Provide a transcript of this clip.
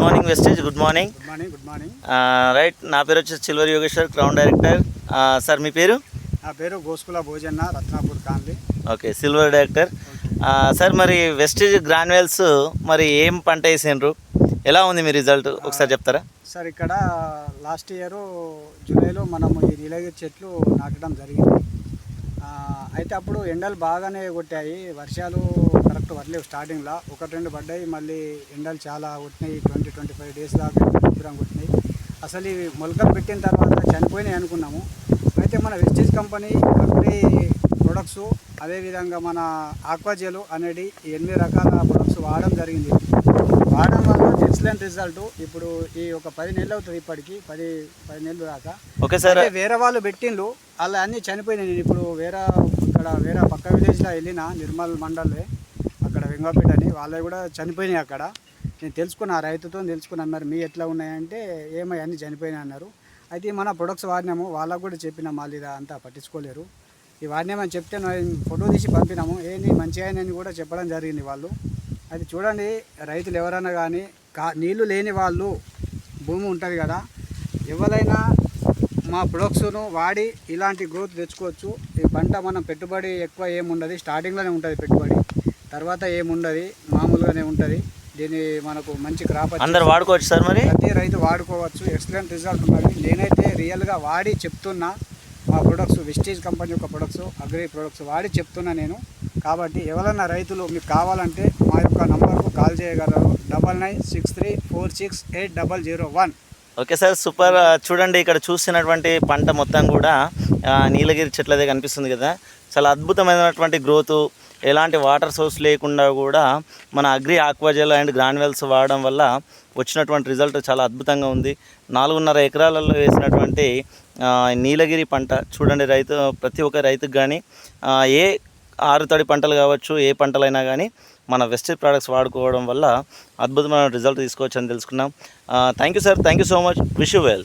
Morning wastage. Good morning. Good morning. Right, నా పేరు వచ్చి silver Yogeshwar, crown director. Sir మీ పేరు? నా పేరు గోస్కుల భోజన్న, రత్నాపూర్ కాన్లీ. Okay, silver director. సార్ మరి వెస్టేజ్ గ్రాన్యువల్స్ మరి ఏం పంట వేసిండ్రు, ఎలా ఉంది మీ రిజల్ట్ ఒకసారి చెప్తారా? సార్ ఇక్కడ లాస్ట్ ఇయర్ జూలైలో మనము ఈ నీలగిరి చెట్లు నాటడం జరిగింది. అయితే అప్పుడు ఎండలు బాగానే కొట్టాయి, వర్షాలు కరెక్ట్ పడలేవు. స్టార్టింగ్లో 1-2 పడ్డాయి, మళ్ళీ ఎండలు చాలా కొట్టినాయి. 20-25 డేస్ దాకా దూరం కొట్టినాయి. అసలు ఇవి మొలకలు పెట్టిన తర్వాత చనిపోయినాయి అనుకున్నాము. అయితే మన వెస్టేజ్ కంపెనీ అగ్రి ప్రొడక్ట్స్, అదేవిధంగా మన ఆక్వాజెల్ అనేది 8 రకాల ప్రొడక్ట్స్ వాడడం జరిగింది. వాడడం వల్ల ఎక్సలెంట్ రిజల్ట్. ఇప్పుడు ఈ ఒక 10 నెలలు అవుతుంది, ఇప్పటికి 10 నెలలు దాకా. Okay sir. వేరే వాళ్ళు పెట్టిండ్రు, అలా అన్నీ చనిపోయినాయి. నేను ఇప్పుడు వేరే పక్క విలేజ్లో వెళ్ళిన, నిర్మల్ మండలే, అక్కడ వెంగపేట అని, వాళ్ళవి కూడా చనిపోయినాయి. అక్కడ నేను తెలుసుకున్నా, రైతుతో తెలుసుకున్నాను, మరి మీ ఎట్లా ఉన్నాయంటే ఏమై అన్నీ చనిపోయినాయి అన్నారు. అయితే మన ప్రొడక్ట్స్ వాడినాము, వాళ్ళకు కూడా చెప్పినాము, వాళ్ళు ఇది అంతా పట్టించుకోలేరు. ఈ వాడినామని చెప్తే ఫోటో తీసి పంపినాము, ఏంటి మంచిగా అని కూడా చెప్పడం జరిగింది వాళ్ళు. అది చూడండి, రైతులు ఎవరైనా కానీ నీళ్లు లేని వాళ్ళు, భూమి ఉంటుంది కదా, ఎవరైనా మా ప్రొడక్ట్స్ను వాడి ఇలాంటి గ్రోత్ తెచ్చుకోవచ్చు. ఈ పంట మనం పెట్టుబడి ఎక్కువ ఏముండదు, స్టార్టింగ్లోనే ఉంటుంది పెట్టుబడి, తర్వాత ఏముండదు, మామూలుగానే ఉంటుంది. దీన్ని మనకు మంచి క్రాప్ అందరు వాడుకోవచ్చు సార్. మరి ప్రతి రైతు వాడుకోవచ్చు, ఎక్సలెంట్ రిజల్ట్ ఉన్నది. నేనైతే రియల్గా వాడి చెప్తున్నా, మా ప్రొడక్ట్స్ వెస్టేజ్ కంపెనీ యొక్క ప్రొడక్ట్స్, అగ్రి ప్రొడక్ట్స్ వాడి చెప్తున్నా నేను. కాబట్టి ఎవరైనా రైతులు మీకు కావాలంటే మా యొక్క నంబర్కు కాల్ చేయగలరు, 9963468001. Okay sir, super. చూడండి, ఇక్కడ చూస్తున్నటువంటి పంట మొత్తం కూడా నీలగిరి చెట్లదే కనిపిస్తుంది కదా. చాలా అద్భుతమైనటువంటి గ్రోతు, ఎలాంటి వాటర్ సోర్స్ లేకుండా కూడా మన అగ్రి ఆక్వాజెల్ అండ్ గ్రాన్యువల్స్ వాడడం వల్ల వచ్చినటువంటి రిజల్ట్ చాలా అద్భుతంగా ఉంది. 4.5 ఎకరాలలో వేసినటువంటి నీలగిరి పంట చూడండి. ప్రతి ఒక్క రైతుకు కానీ ఏ ఆరుతడి పంటలు కావచ్చు, ఏ పంటలైనా కానీ మన వెస్టేజ్ ప్రోడక్ట్స్ వాడుకోవడం వల్ల అద్భుతమైన రిజల్ట్ తీసుకోవచ్చు అని తెలుసుకున్నాం. Thank you sir, thank you so much, wish you well.